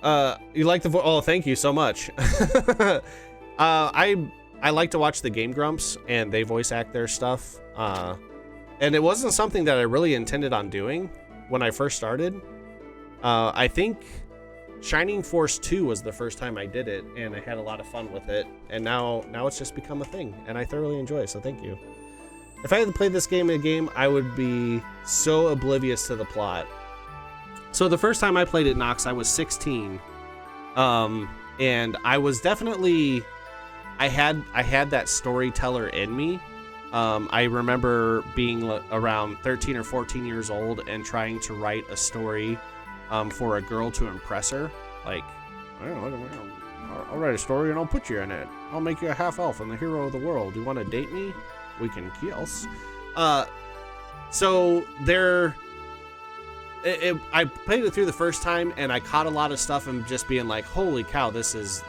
You like the voice? Oh, thank you so much. I like to watch the Game Grumps, and they voice act their stuff. And it wasn't something that I really intended on doing when I first started. I think Shining Force 2 was the first time I did it, and I had a lot of fun with it. And now it's just become a thing, and I thoroughly enjoy it, so thank you. If I had to play this game, I would be so oblivious to the plot. So the first time I played it, Nox, I was 16. And I was definitely... I had that storyteller in me. I remember being around 13 or 14 years old and trying to write a story for a girl to impress her. Like, I'll write a story and I'll put you in it. I'll make you a half elf and the hero of the world. You want to date me? We can kiss. So there... I played it through the first time and I caught a lot of stuff and just being like, holy cow, this is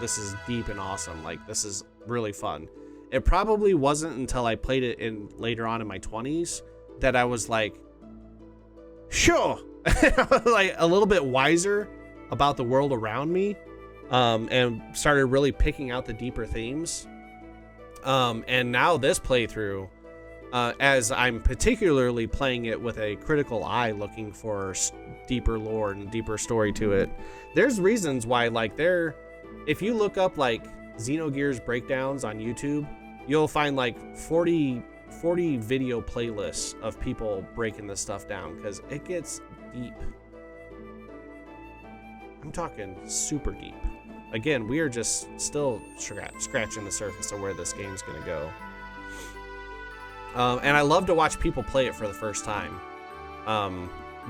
deep and awesome. Like, this is really fun. It probably wasn't until I played it later on in my 20s that I was like, sure, like a little bit wiser about the world around me, and started really picking out the deeper themes. And now this playthrough, as I'm particularly playing it with a critical eye, looking for deeper lore and deeper story to it, there's reasons why, like, if you look up like Xenogears breakdowns on YouTube, you'll find like 40 video playlists of people breaking this stuff down, because it gets deep. I'm talking super deep. Again, we are just still scratching the surface of where this game's gonna go. And I love to watch people play it for the first time.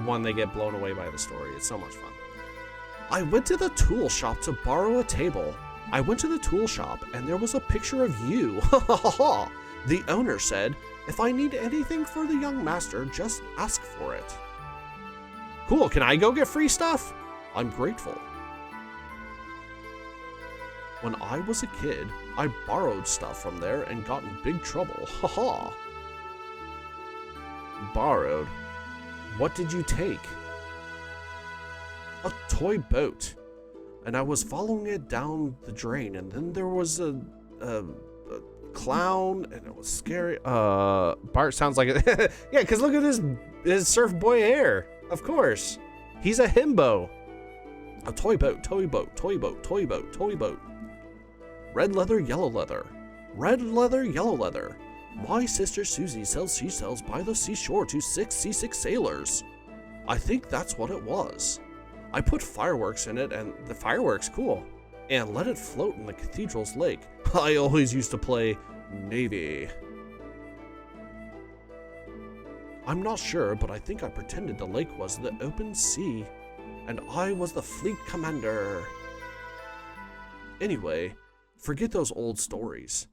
When they get blown away by the story. It's so much fun. I went to the tool shop to borrow a table. I went to the tool shop and there was a picture of you. The owner said, if I need anything for the young master, just ask for it. Cool, can I go get free stuff? I'm grateful. When I was a kid, I borrowed stuff from there and got in big trouble. Haha. Borrowed? What did you take? A toy boat. And I was following it down the drain, and then there was a clown, and it was scary. Bart sounds like it. Yeah, because look at his surf boy hair. Of course. He's a himbo. A toy boat, toy boat, toy boat, toy boat, toy boat. Red leather, yellow leather. Red leather, yellow leather. My sister Susie sells seashells by the seashore to 6 seasick sailors. I think that's what it was. I put fireworks in it, and the fireworks, cool, and let it float in the cathedral's lake. I always used to play Navy. I'm not sure, but I think I pretended the lake was the open sea, and I was the fleet commander. Anyway, forget those old stories.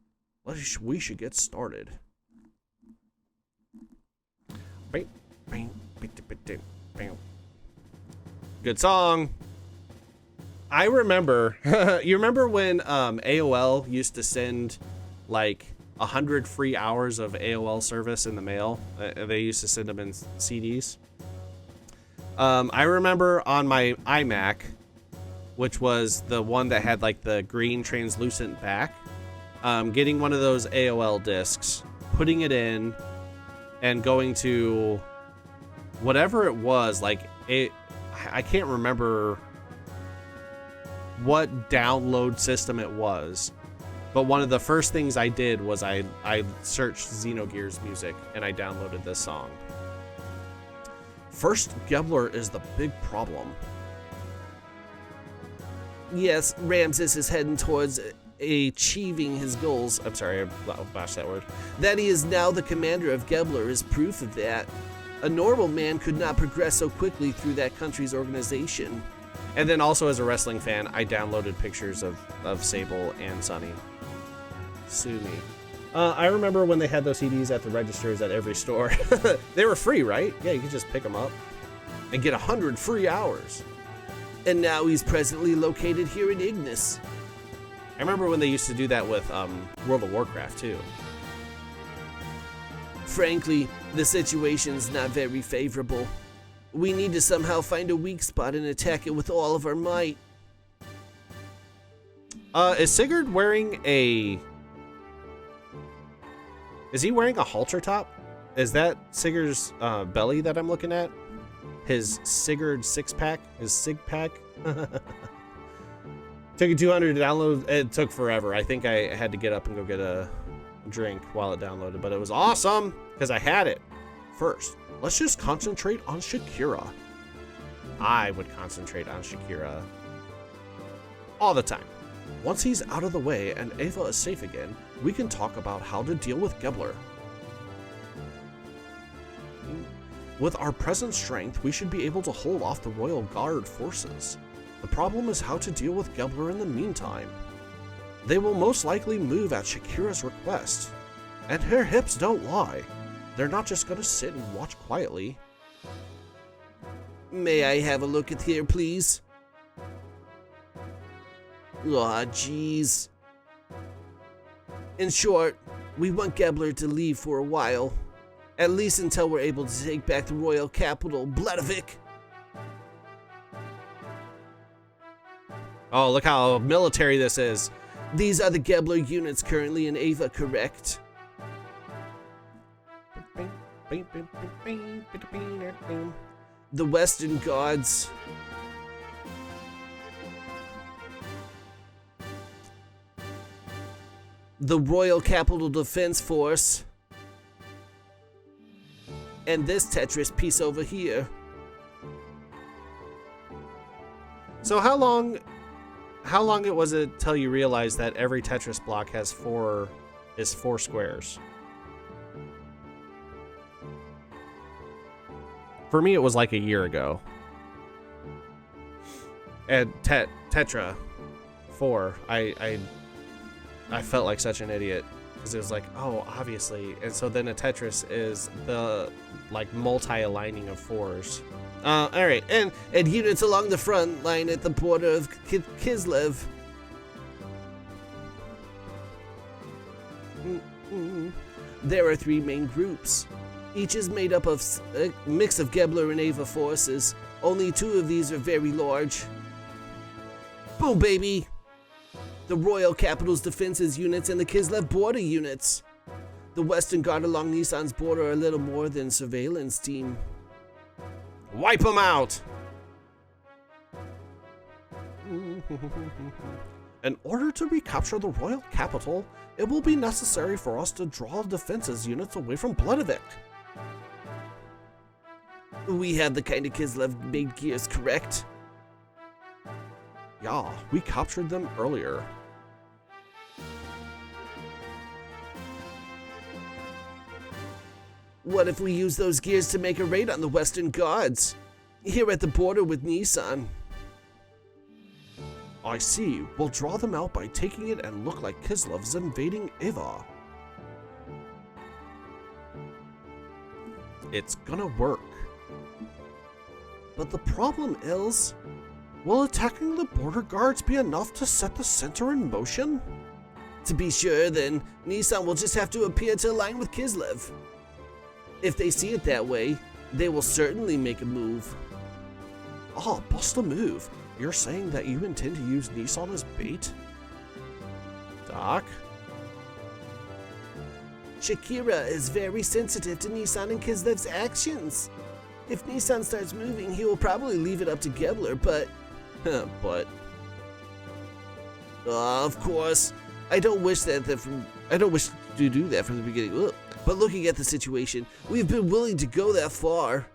We should get started. Good song. I remember, you remember when AOL used to send like 100 free hours of AOL service in the mail? They used to send them in CDs. I remember on my iMac, which was the one that had like the green translucent back, getting one of those AOL discs, putting it in, and going to whatever it was, like I can't remember what download system it was, but one of the first things I did was I searched Xenogears music and I downloaded this song. First, Gebler is the big problem. Yes, Ramses is heading towards achieving his goals. I'm sorry, I botched that word. That he is now the commander of Gebler is proof of that. A normal man could not progress so quickly through that country's organization. And then also as a wrestling fan, I downloaded pictures of Sable and Sunny. Sue me. I remember when they had those CDs at the registers at every store. They were free, right? Yeah, you could just pick them up and get 100 free hours. And now he's presently located here in Ignis. I remember when they used to do that with World of Warcraft too. Frankly, the situation's not very favorable. We need to somehow find a weak spot and attack it with all of our might. Is Sigurd wearing a... Is he wearing a halter top? Is that Sigurd's belly that I'm looking at? His Sigurd six-pack? His sig-pack? Took you 200 to download. It took forever. I think I had to get up and go get a drink while it downloaded, but it was awesome because I had it. First, let's just concentrate on Shakira. I would concentrate on Shakira all the time. Once he's out of the way and Ava is safe again, we can talk about how to deal with Gebler. With our present strength, we should be able to hold off the Royal Guard forces. The problem is how to deal with Gebler in the meantime. They will most likely move at Shakira's request. And her hips don't lie. They're not just gonna sit and watch quietly. May I have a look at here, please? Aw, jeez. In short, we want Gebler to leave for a while. At least until we're able to take back the royal capital, Bledavik. Oh, look how military this is. These are the Gebler units currently in Ava, correct? The Western Guards. The Royal Capital Defense Force. And this Tetris piece over here. So how long it was it till you realized that every Tetris block has four squares? For me, it was like a year ago. And Tetra 4, I felt like such an idiot because it was like, oh, obviously. And so then a Tetris is the like multi-aligning of fours. All right, and units along the front line at the border of Kislev. There are 3 main groups. Each is made up of a mix of Gebler and Ava forces. Only 2 of these are very large. Boom, baby! The Royal Capital's defenses units and the Kislev border units. The Western Guard along Nissan's border are a little more than surveillance team. Wipe them out! In order to recapture the royal capital, it will be necessary for us to draw defenses units away from Bledavik. We have the kind of Kislev-made gears, correct? Yeah, we captured them earlier. What if we use those gears to make a raid on the Western Guards? Here at the border with Nissan. I see. We'll draw them out by taking it and look like Kislev's invading Ava. It's gonna work. But the problem is, will attacking the border guards be enough to set the center in motion? To be sure, then, Nissan will just have to appear to align with Kislev. If they see it that way, they will certainly make a move. Oh, bust a move. You're saying that you intend to use Nissan as bait? Doc? Shakira is very sensitive to Nissan and Kislev's actions. If Nissan starts moving, he will probably leave it up to Gebler, but... of course. I don't wish to do that from the beginning. Ugh. But looking at the situation, we've been willing to go that far.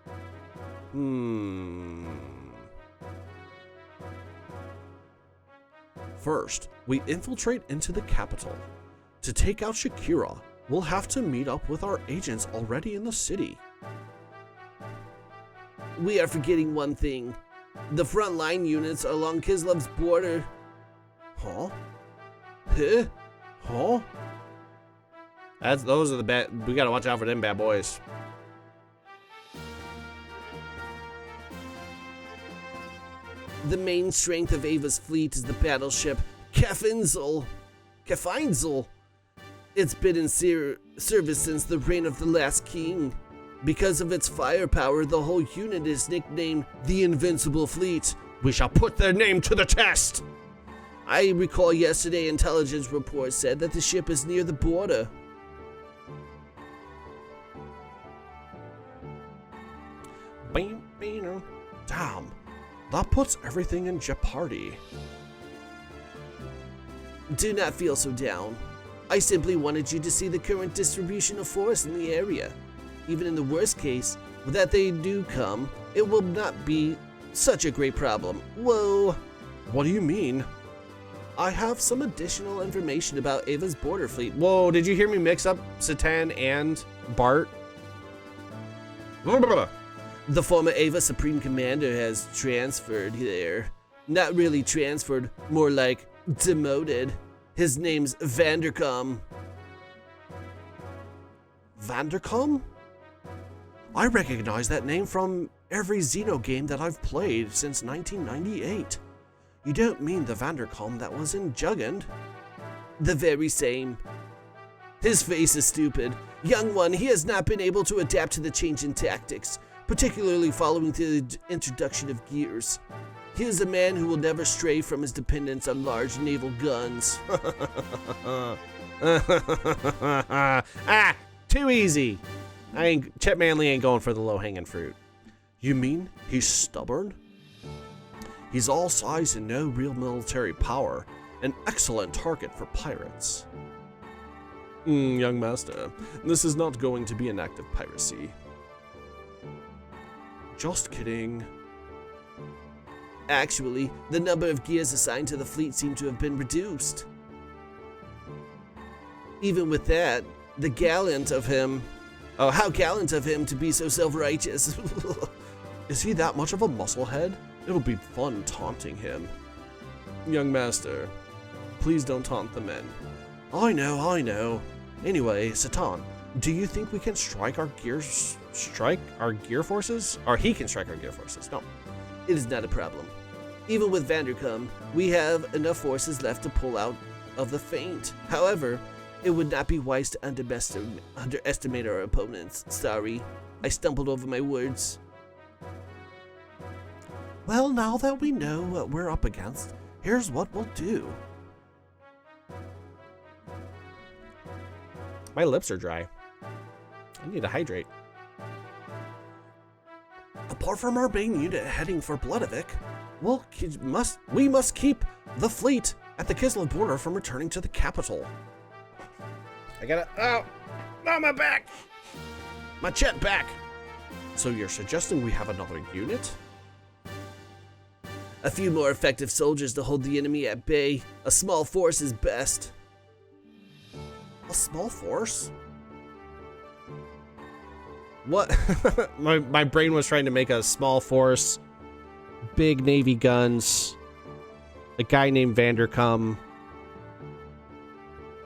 First, we infiltrate into the capital. To take out Shakira, we'll have to meet up with our agents already in the city. We are forgetting one thing. The front line units along Kislev's border. Huh? Huh? Those are the bad. We gotta watch out for them bad boys. The main strength of Ava's fleet is the battleship Kafinzel. It's been in service since the reign of the last king. Because of its firepower, the whole unit is nicknamed the Invincible Fleet. We shall put their name to the test. I recall yesterday intelligence report said that the ship is near the border. Damn, that puts everything in jeopardy. Do not feel so down. I simply wanted you to see the current distribution of force in the area. Even in the worst case, that they do come, it will not be such a great problem. Whoa. What do you mean? I have some additional information about Ava's border fleet. Whoa, did you hear me mix up Satan and Bart? The former Ava Supreme Commander has transferred there. Not really transferred, more like demoted. His name's Vandercom. Vandercom? I recognize that name from every Xeno game that I've played since 1998. You don't mean the Vandercom that was in Jugend? The very same. His face is stupid. Young one, he has not been able to adapt to the change in tactics, particularly following the introduction of gears. He is a man who will never stray from his dependence on large naval guns. Too easy. Chet Manley ain't going for the low-hanging fruit. You mean he's stubborn? He's all size and no real military power, an excellent target for pirates. Young master, this is not going to be an act of piracy. Just kidding. Actually, the number of gears assigned to the fleet seem to have been reduced. Even with that, how gallant of him to be so self-righteous. Is he that much of a musclehead? It'll be fun taunting him. Young master, please don't taunt the men. I know. Anyway, Satan, do you think we can strike our gear forces? Or he can strike our gear forces? No. It is not a problem. Even with Vandercom, we have enough forces left to pull out of the feint. However, it would not be wise to underestimate our opponents. Sorry, I stumbled over my words. Well, now that we know what we're up against, here's what we'll do. My lips are dry. I need to hydrate. Apart from our main unit heading for Bloodovik, we must keep the fleet at the Kislev border from returning to the capital. I gotta... Oh, my back! My jet back! So you're suggesting we have another unit? A few more effective soldiers to hold the enemy at bay. A small force is best. A small force? What? my brain was trying to make a small force, big Navy guns, a guy named Vandercom.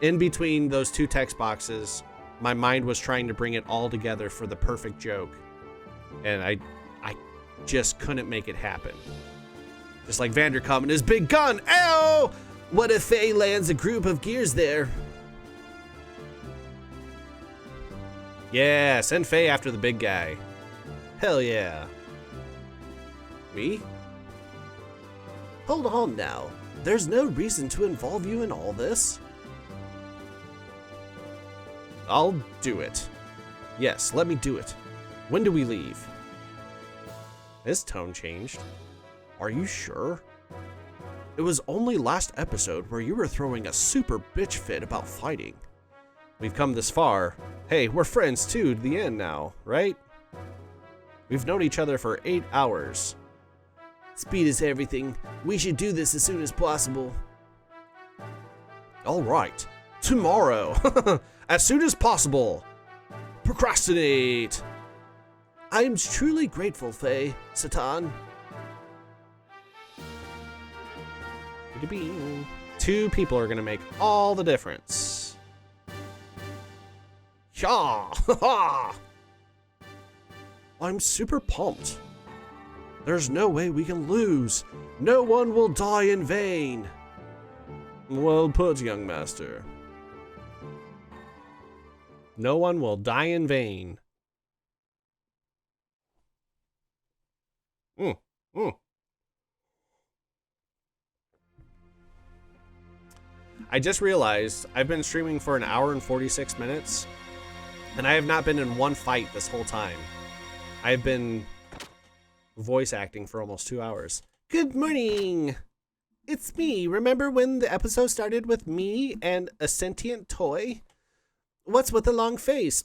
In between those two text boxes, my mind was trying to bring it all together for the perfect joke. And I just couldn't make it happen. Just like Vandercom and his big gun. Ow! What if Faye lands a group of gears there? Yeah, send Faye after the big guy. Hell yeah. Me? Hold on now. There's no reason to involve you in all this. I'll do it. Yes, let me do it. When do we leave? His tone changed. Are you sure? It was only last episode where you were throwing a super bitch fit about fighting. We've come this far. Hey, we're friends too to the end now, right? We've known each other for 8 hours. Speed is everything. We should do this as soon as possible. All right. Tomorrow. As soon as possible. Procrastinate. I'm truly grateful, Faye. Satan. Two people are gonna make all the difference. Yeah! I'm super pumped. There's no way we can lose. No one will die in vain. Well put, young master. No one will die in vain. I just realized I've been streaming for an hour and 46 minutes, and I have not been in one fight this whole time. I've been voice acting for almost 2 hours. Good morning! It's me. Remember when the episode started with me and a sentient toy? What's with the long face?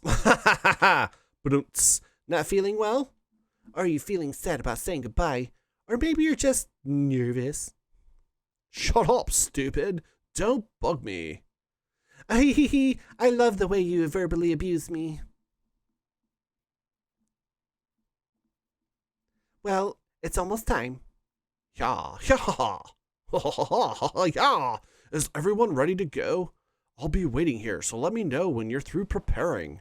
Not feeling well? Are you feeling sad about saying goodbye? Or maybe you're just nervous? Shut up, stupid. Don't bug me. I love the way you verbally abuse me. Well, it's almost time. Yeah. Yeah. Is everyone ready to go? I'll be waiting here, so let me know when you're through preparing.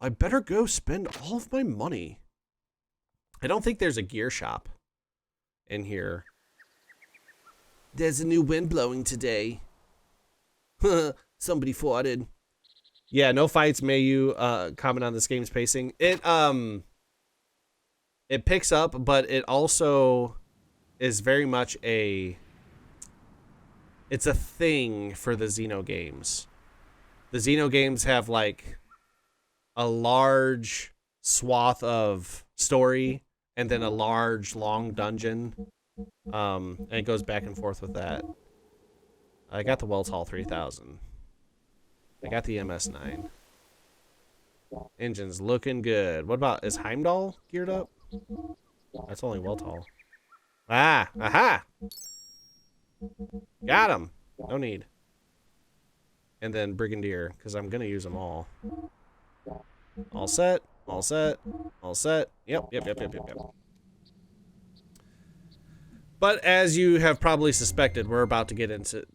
I better go spend all of my money. I don't think there's a gear shop in here. There's a new wind blowing today. Somebody farted. Yeah, no fights. May you comment on this game's pacing. It picks up, but it also is very much it's a thing for the Xenogames. The Xenogames have like a large swath of story and then a large long dungeon. And it goes back and forth with that. I got the Wells Hall 3000. I got the MS9. Engine's looking good. What about, is Heimdall geared up? That's only Weltall. Ah, aha! Got him. No need. And then Brigadier, because I'm going to use them all. All set. All set. All set. Yep. But as you have probably suspected, we're about to get into...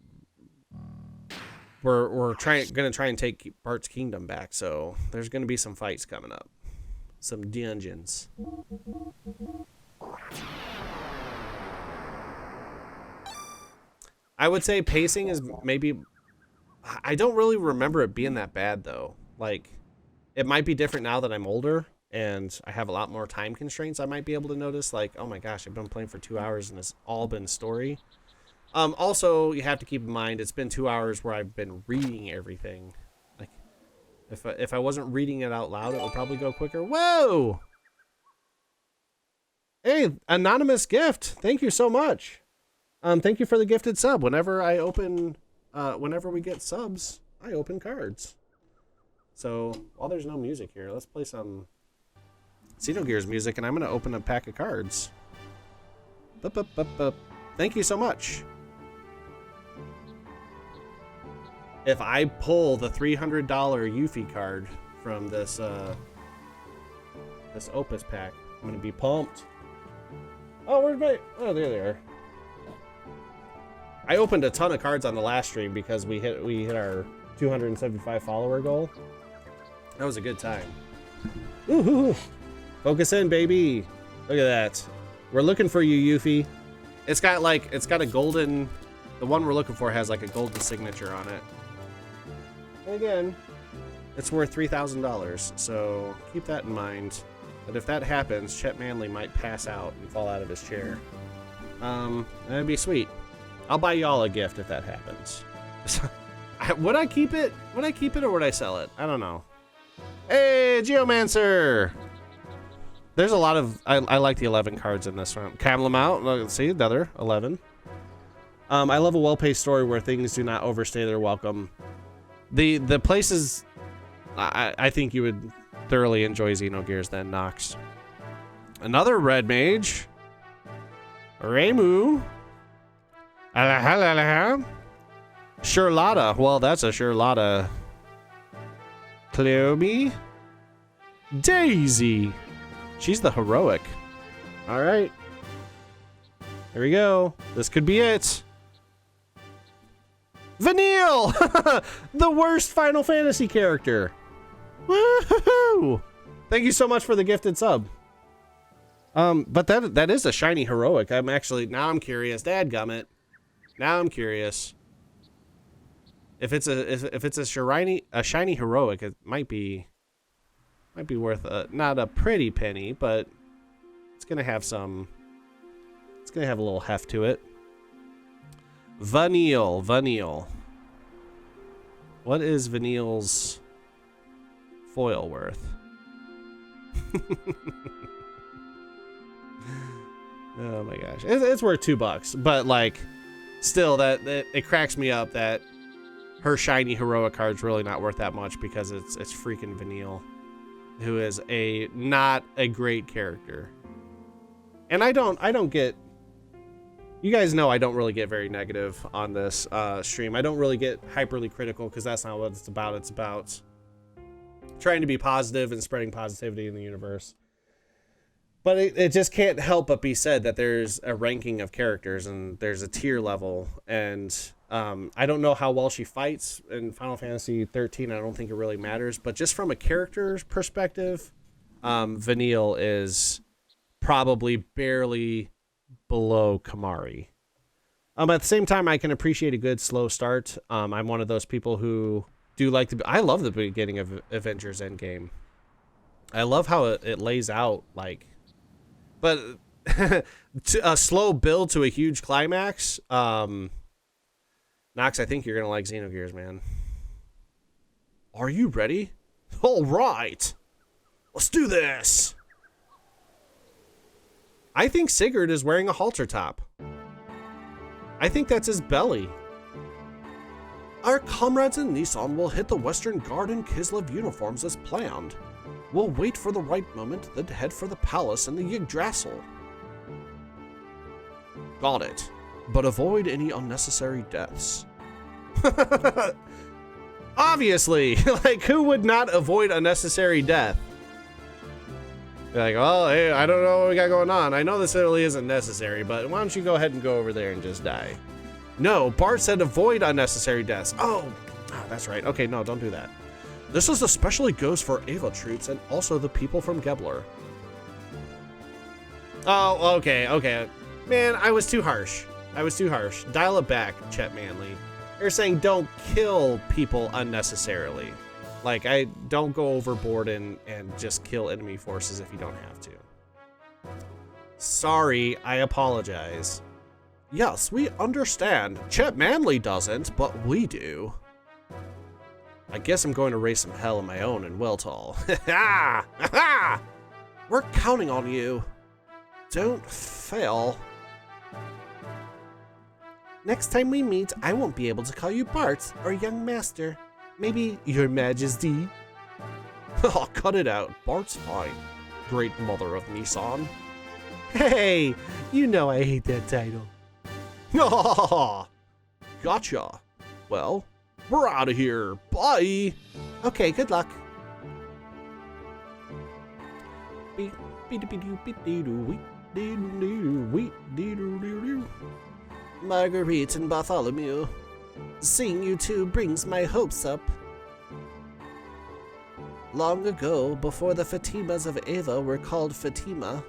We're gonna try and take Bart's kingdom back, so there's gonna be some fights coming up. Some dungeons. I would say pacing is maybe... I don't really remember it being that bad, though. Like, it might be different now that I'm older and I have a lot more time constraints. I might be able to notice, like, oh my gosh, I've been playing for 2 hours and it's all been story. Also, you have to keep in mind, it's been 2 hours where I've been reading everything. Like, if I wasn't reading it out loud, it would probably go quicker. Whoa! Hey, anonymous gift. Thank you so much. Thank you for the gifted sub. Whenever we get subs, I open cards. So, while there's no music here, let's play some Xenogears music, and I'm going to open a pack of cards. Thank you so much. If I pull the $300 Yuffie card from this this Opus pack, I'm going to be pumped. Oh, where's my... Oh, there they are. I opened a ton of cards on the last stream because we hit our 275 follower goal. That was a good time. Woohoo! Focus in, baby. Look at that. We're looking for you, Yuffie. It's got a golden... The one we're looking for has like a golden signature on it. And again, it's worth $3,000, so keep that in mind. But if that happens, Chet Manley might pass out and fall out of his chair. That'd be sweet. I'll buy y'all a gift if that happens. Would I keep it? Would I keep it or would I sell it? I don't know. Hey, Geomancer! There's a lot of... I like the 11 cards in this one. Camel out. Let's see, another 11. I love a well-paced story where things do not overstay their welcome. The places... I think you would thoroughly enjoy Xenogears then, Nox. Another red mage. Remu. Charlotta. Well, that's a Charlotta. Cleobe. Daisy. She's the heroic. All right. Here we go. This could be it. Vanille! The worst Final Fantasy character. Woohoo! Thank you so much for the gifted sub. But that is a shiny heroic. I'm curious. Dadgummit. Now I'm curious. If it's a shiny heroic, it might be worth not a pretty penny, but it's gonna have a little heft to it. Vanille. What is Vanille's foil worth? Oh my gosh, it's worth $2, but like, still, that it cracks me up that her shiny heroic card's really not worth that much because it's freaking Vanille, who is not a great character. And I don't get. You guys know I don't really get very negative on this stream. I don't really get hyperly critical because that's not what it's about. It's about trying to be positive and spreading positivity in the universe. But it just can't help but be said that there's a ranking of characters and there's a tier level. And I don't know how well she fights in Final Fantasy 13. I don't think it really matters. But just from a character perspective, Vanille is probably barely below Kamari. At the same time, I can appreciate a good slow start. I'm one of those people who do like I love the beginning of Avengers Endgame. I love how it lays out, like, but a slow build to a huge climax. Nox, I think you're gonna like Xenogears, man. Are you ready? All right, let's do this. I think Sigurd is wearing a halter top. I think that's his belly. Our comrades in Nissan will hit the Western Guard in Kislev uniforms as planned. We'll wait for the right moment, then head for the palace and the Yggdrasil. Got it. But avoid any unnecessary deaths. Obviously, like, who would not avoid unnecessary death? You're like, oh, hey, I don't know what we got going on. I know this really isn't necessary, but why don't you go ahead and go over there and just die? No, Bart said avoid unnecessary deaths. Oh, that's right. Okay, no, don't do that. This is especially goes for Ava troops and also the people from Gebler. Oh, okay. Man, I was too harsh. Dial it back, Chet Manley. You're saying don't kill people unnecessarily. Like, I don't go overboard and just kill enemy forces if you don't have to. Sorry, I apologize. Yes, we understand. Chet Manley doesn't, but we do. I guess I'm going to raise some hell of my own in Weltall. Ha! We're counting on you. Don't fail. Next time we meet, I won't be able to call you Bart or young master. Maybe Your Majesty. Oh, cut it out. Bart's fine. Great mother of Nissan. Hey, you know I hate that title. Gotcha. Well, we're out of here. Bye. Okay, good luck. Marguerite and Bartholomew. Seeing you two brings my hopes up. Long ago, before the Fatimas of Ava were called Fatima,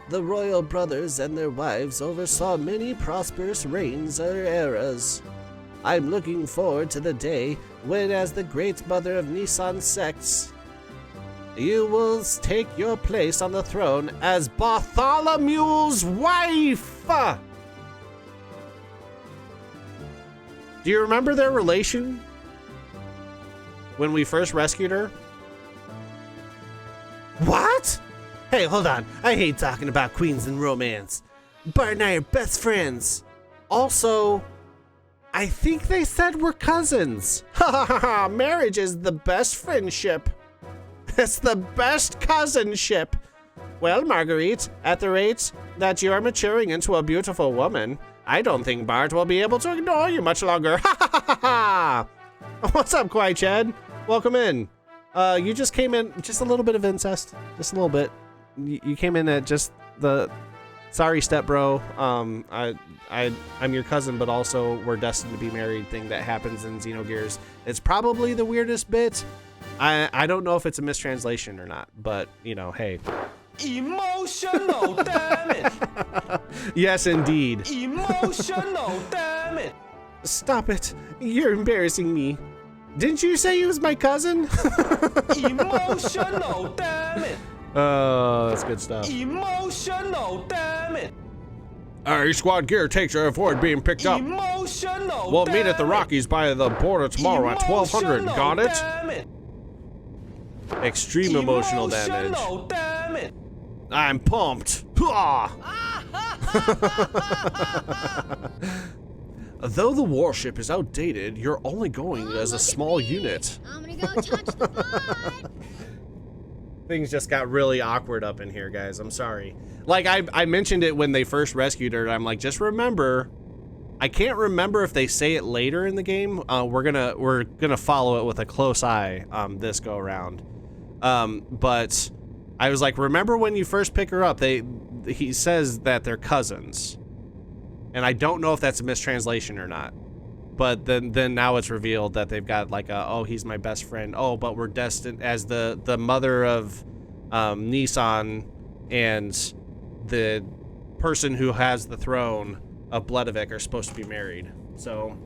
the royal brothers and their wives oversaw many prosperous reigns or eras. I'm looking forward to the day when, as the great mother of Nissan sects, you will take your place on the throne as Bartholomew's wife! Do you remember their relation when we first rescued her? What? Hey, hold on. I hate talking about queens and romance. Bart and I are best friends. Also, I think they said we're cousins. Ha ha ha ha. Marriage is the best friendship. It's the best cousinship. Well, Marguerite, at the rate that you're maturing into a beautiful woman, I don't think Bart will be able to ignore you much longer. Ha ha ha ha! What's up, Kwai Chad? Welcome in. You just came in, just a little bit of incest, just a little bit. You came in at just the, sorry, step bro. I'm your cousin, but also we're destined to be married thing that happens in Xenogears. It's probably the weirdest bit. I don't know if it's a mistranslation or not, but you know, hey. Emotional, damn it! Yes, indeed. Emotional, damn it! Stop it. You're embarrassing me. Didn't you say he was my cousin? Emotional, damn it! Oh, that's good stuff. Emotional, damn it! Alright, squad gear takes to avoid being picked up. Emotional. We'll meet at the damn it. Rockies by the border tomorrow at 1200. Got it? Damn it. Extreme emotional damage. Damn it. I'm pumped. Hua! Though the warship is outdated, you're only going as a small unit. I'm gonna go touch the butt. Things just got really awkward up in here, guys. I'm sorry. Like, I mentioned it when they first rescued her. I'm like, just remember, I can't remember if they say it later in the game. We're gonna follow it with a close eye this go around. But I was like, remember when you first pick her up, he says that they're cousins. And I don't know if that's a mistranslation or not. But then now it's revealed that they've got like oh, he's my best friend. Oh, but we're destined as the mother of Nissan and the person who has the throne of Bledavik are supposed to be married. So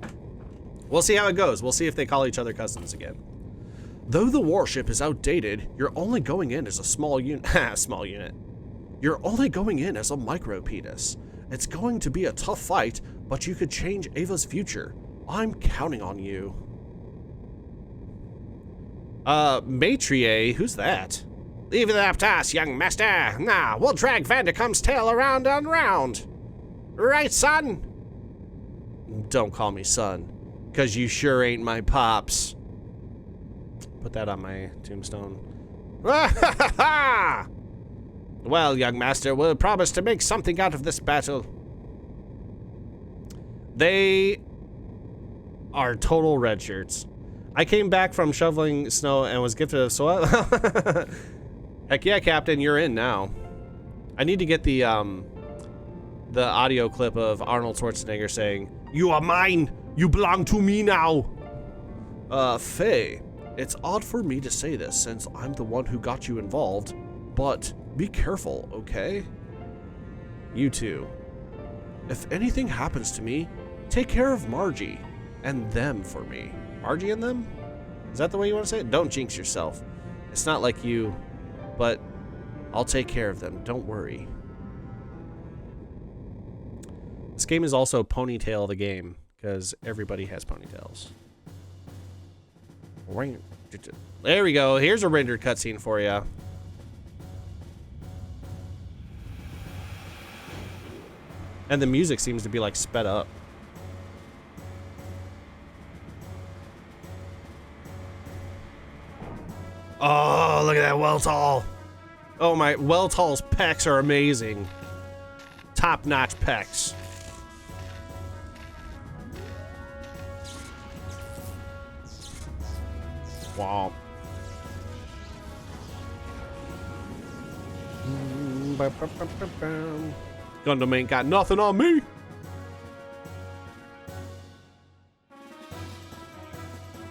we'll see how it goes. We'll see if they call each other cousins again. Though the warship is outdated, you're only going in as a small unit. Small unit. You're only going in as a micro penis. It's going to be a tough fight, but you could change Ava's future. I'm counting on you. Maitrie, who's that? Leave it up to us, young master. Nah, we'll drag Vandercum's tail around and round. Right, son? Don't call me son, 'cause you sure ain't my pops. Put that on my tombstone. Well, young master, we'll promise to make something out of this battle. They are total red shirts. I came back from shoveling snow and was gifted a soil. Heck yeah, Captain, you're in now. I need to get the audio clip of Arnold Schwarzenegger saying, "You are mine. You belong to me now." Faye, it's odd for me to say this since I'm the one who got you involved, but be careful, okay? You too. If anything happens to me, take care of Margie and them for me. Margie and them? Is that the way you want to say it? Don't jinx yourself. It's not like you, but I'll take care of them. Don't worry. This game is also Ponytail the game, because everybody has ponytails. There we go. Here's a rendered cutscene for you. And the music seems to be like sped up. Oh, look at that Weltall. Oh my, Weltall's pecs are amazing. Top-notch pecs. Wow. Gundam ain't got nothing on me.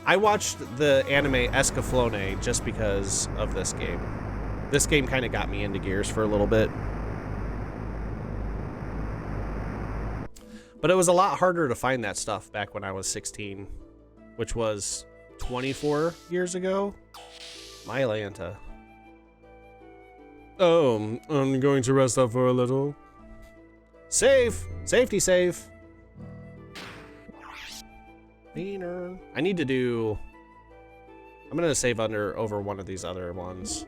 I watched the anime Escaflowne just because of this game. This game kind of got me into Gears for a little bit. But it was a lot harder to find that stuff back when I was 16, which was 24 years ago. My Atlanta. Oh, I'm going to rest up for a little. Save! Safety save! I need to do... I'm going to save over one of these other ones.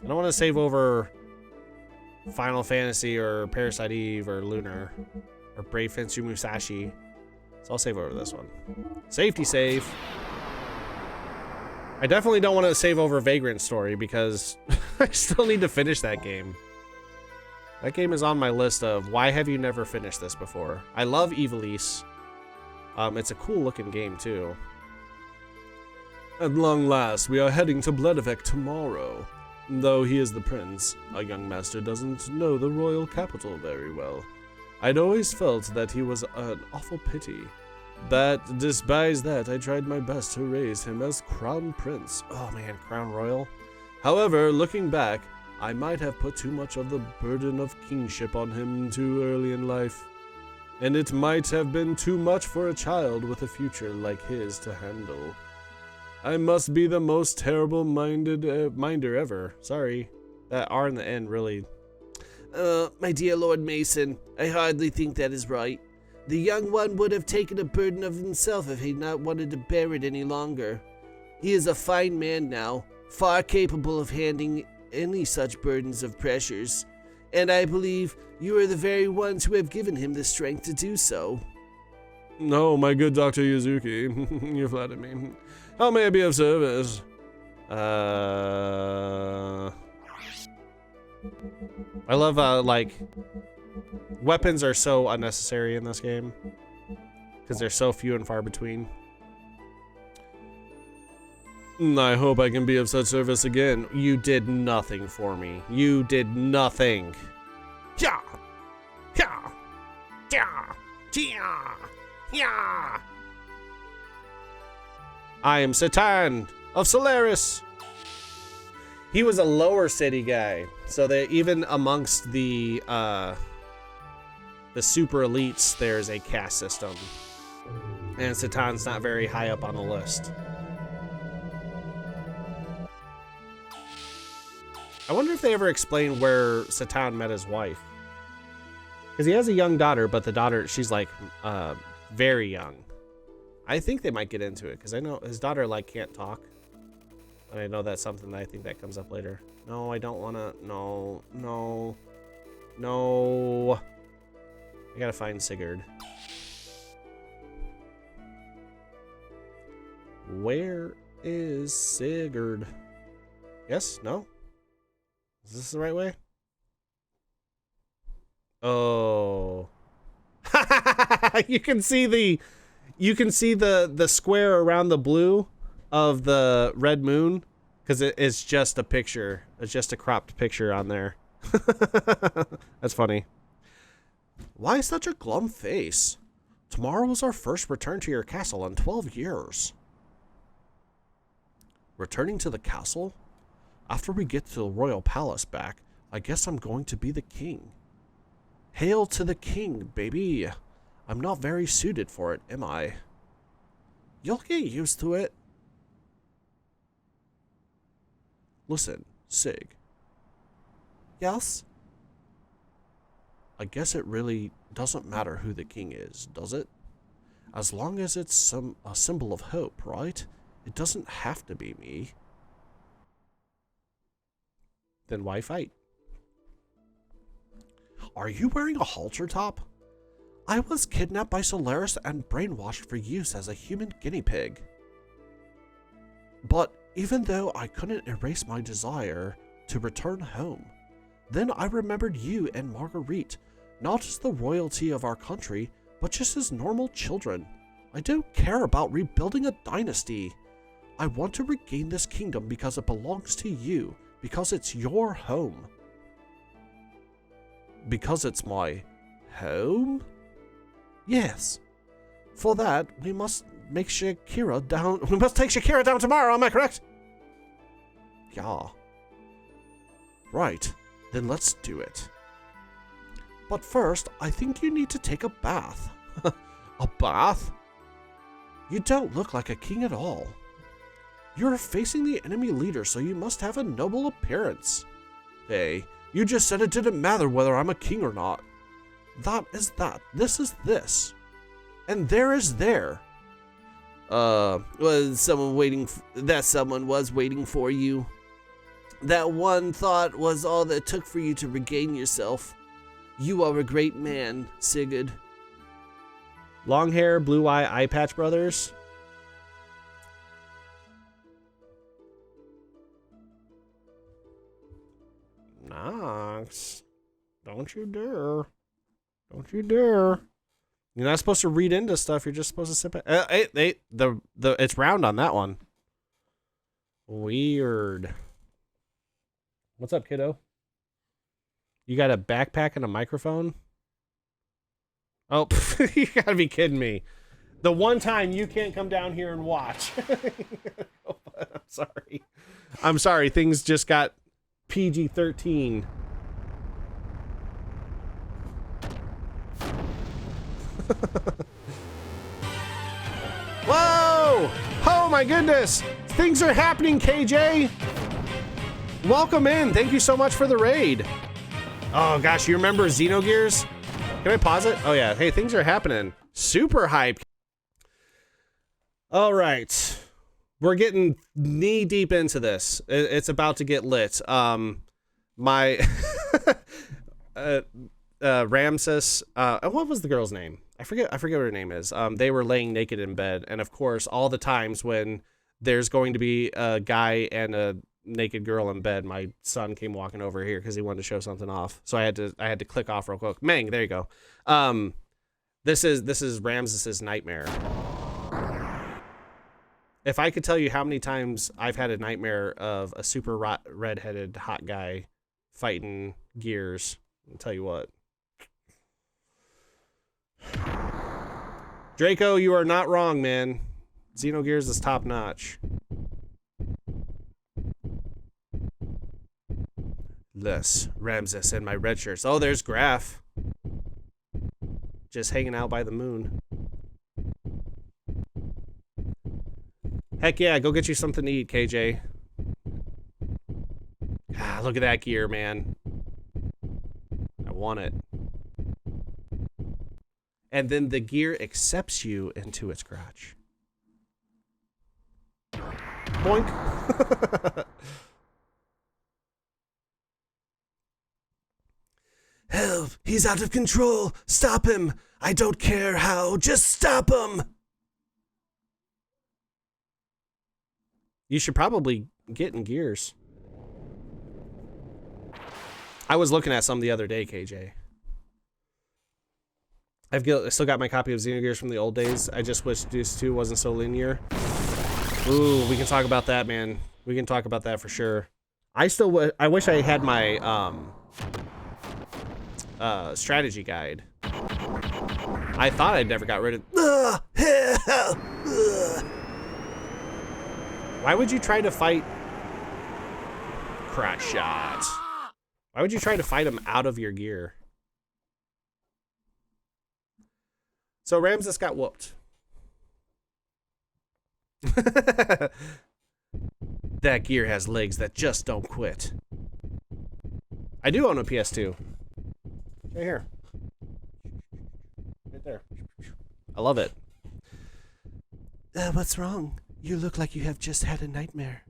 I don't want to save over Final Fantasy or Parasite Eve or Lunar or Brave Fencer Musashi. So I'll save over this one. Safety save! I definitely don't want to save over Vagrant Story because I still need to finish that game. That game is on my list of why have you never finished this before. I love Ivalice. It's a cool looking game too. At long last, we are heading to Bledavik tomorrow. Though he is the prince, our young master doesn't know the royal capital very well. I'd always felt that he was an awful pity. But despite that, I tried my best to raise him as crown prince. Oh man, crown royal. However, looking back, I might have put too much of the burden of kingship on him too early in life. And it might have been too much for a child with a future like his to handle. I must be the most terrible minder ever. Sorry, that R in the end really... My dear Lord Mason, I hardly think that is right. The young one would have taken a burden of himself if he not wanted to bear it any longer. He is a fine man now, far capable of handling any such burdens of pressures, and I believe you are the very ones who have given him the strength to do so. No, my good Dr. Yuzuki, you flatter me. How may I be of service? I love, like, weapons are so unnecessary in this game because they're so few and far between. I hope I can be of such service again. You did nothing for me. You did nothing. Yeah, yeah, yeah, yeah, yeah. I am Satan of Solaris. He was a lower city guy, so that even amongst the super elites, there's a caste system, and Satan's not very high up on the list. I wonder if they ever explain where Satan met his wife, because he has a young daughter, but the daughter, she's like very young. I think they might get into it because I know his daughter like can't talk. And I know that's something that I think that comes up later. No, I don't want to. No, no, no. I gotta find Sigurd. Where is Sigurd? Yes? No? Is this the right way? Oh. You can see the square around the blue of the red moon, because it's just a picture. It's just a cropped picture on there. That's funny. Why such a glum face? Tomorrow is our first return to your castle in 12 years. Returning to the castle? After we get to the royal palace back, I guess I'm going to be the king. Hail to the king, baby. I'm not very suited for it, am I? You'll get used to it. Listen, Sig. Yes? I guess it really doesn't matter who the king is, does it? As long as it's a symbol of hope, right? It doesn't have to be me. Then why fight? Are you wearing a halter top? I was kidnapped by Solaris and brainwashed for use as a human guinea pig. But even though I couldn't erase my desire to return home, then I remembered you and Marguerite, not as the royalty of our country, but just as normal children. I don't care about rebuilding a dynasty. I want to regain this kingdom because it belongs to you, because it's your home. Because it's my home? Yes. For that, we must make Shakira down. We must take Shakira down tomorrow, am I correct? Yeah. Right. Then let's do it. But first, I think you need to take a bath. A bath? You don't look like a king at all. You're facing the enemy leader, so you must have a noble appearance. Hey, you just said it didn't matter whether I'm a king or not. That is that. This is this. And there is there. Was someone waiting? That someone was waiting for you. That one thought was all that took for you to regain yourself. You are a great man, Sigurd. Long hair, blue eye patch brothers. Nox, don't you dare. Don't you dare. You're not supposed to read into stuff. You're just supposed to sit back. It's round on that one. Weird. What's up, kiddo? You got a backpack and a microphone? Oh, you gotta be kidding me. The one time you can't come down here and watch. I'm sorry. I'm sorry. Things just got PG-13. Whoa! Oh my goodness! Things are happening, KJ! Welcome in. Thank you so much for the raid. Oh gosh, you remember Xenogears? Can I pause it? Oh yeah. Hey, things are happening. Super hype. All right. We're getting knee deep into this. It's about to get lit. My Ramses, what was the girl's name? I forget what her name is. They were laying naked in bed, and of course, all the times when there's going to be a guy and a naked girl in bed, my son came walking over here because he wanted to show something off. So I had to click off real quick. Mang, there you go. This is Ramses's nightmare. If I could tell you how many times I've had a nightmare of a super redheaded hot guy fighting gears, I'll tell you what. Draco, you are not wrong, man. Xenogears is top notch. Thus, Ramses and my red shirts. Oh, there's Graf. Just hanging out by the moon. Heck yeah, go get you something to eat, KJ. Ah, look at that gear, man. I want it. And then the gear accepts you into its crotch. Boink. Help! He's out of control! Stop him! I don't care how, just stop him! You should probably get in Gears. I was looking at some the other day, KJ. I still got my copy of Xenogears from the old days. I just wish Deuce 2 wasn't so linear. Ooh, we can talk about that, man. We can talk about that for sure. I wish I had my strategy guide. I thought I'd never got rid of. Why would you try to fight crotch shots? Why would you try to fight him out of your gear? So Ramses got whooped. That gear has legs that just don't quit. I do own a PS2. Right here. Right there. I love it. What's wrong? You look like you have just had a nightmare.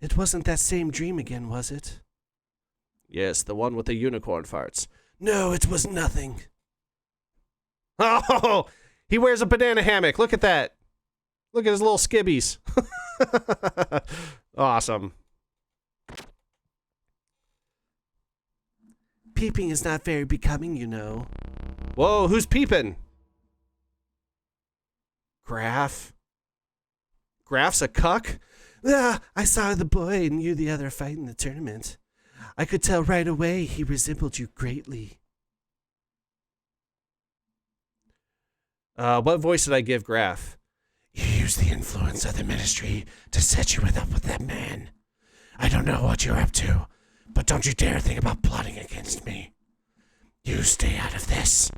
It wasn't that same dream again, was it? Yes, the one with the unicorn farts. No, it was nothing. Oh, he wears a banana hammock. Look at that. Look at his little skibbies. Awesome. Peeping is not very becoming, you know. Whoa, who's peeping? Graf? Graf's a cuck? I saw the boy and you the other fight in the tournament. I could tell right away he resembled you greatly. What voice did I give Graf? You used the influence of the ministry to set you up with that man. I don't know what you're up to, but don't you dare think about plotting against me. You stay out of this.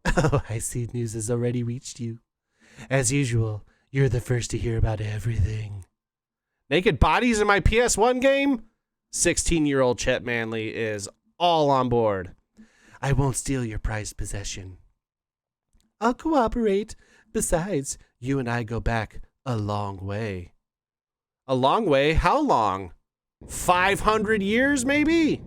Oh, I see news has already reached you. As usual, you're the first to hear about everything. Naked bodies in my PS1 game? 16-year-old Chet Manley is all on board. I won't steal your prized possession. I'll cooperate. Besides, you and I go back a long way. A long way? How long? 500 years, maybe?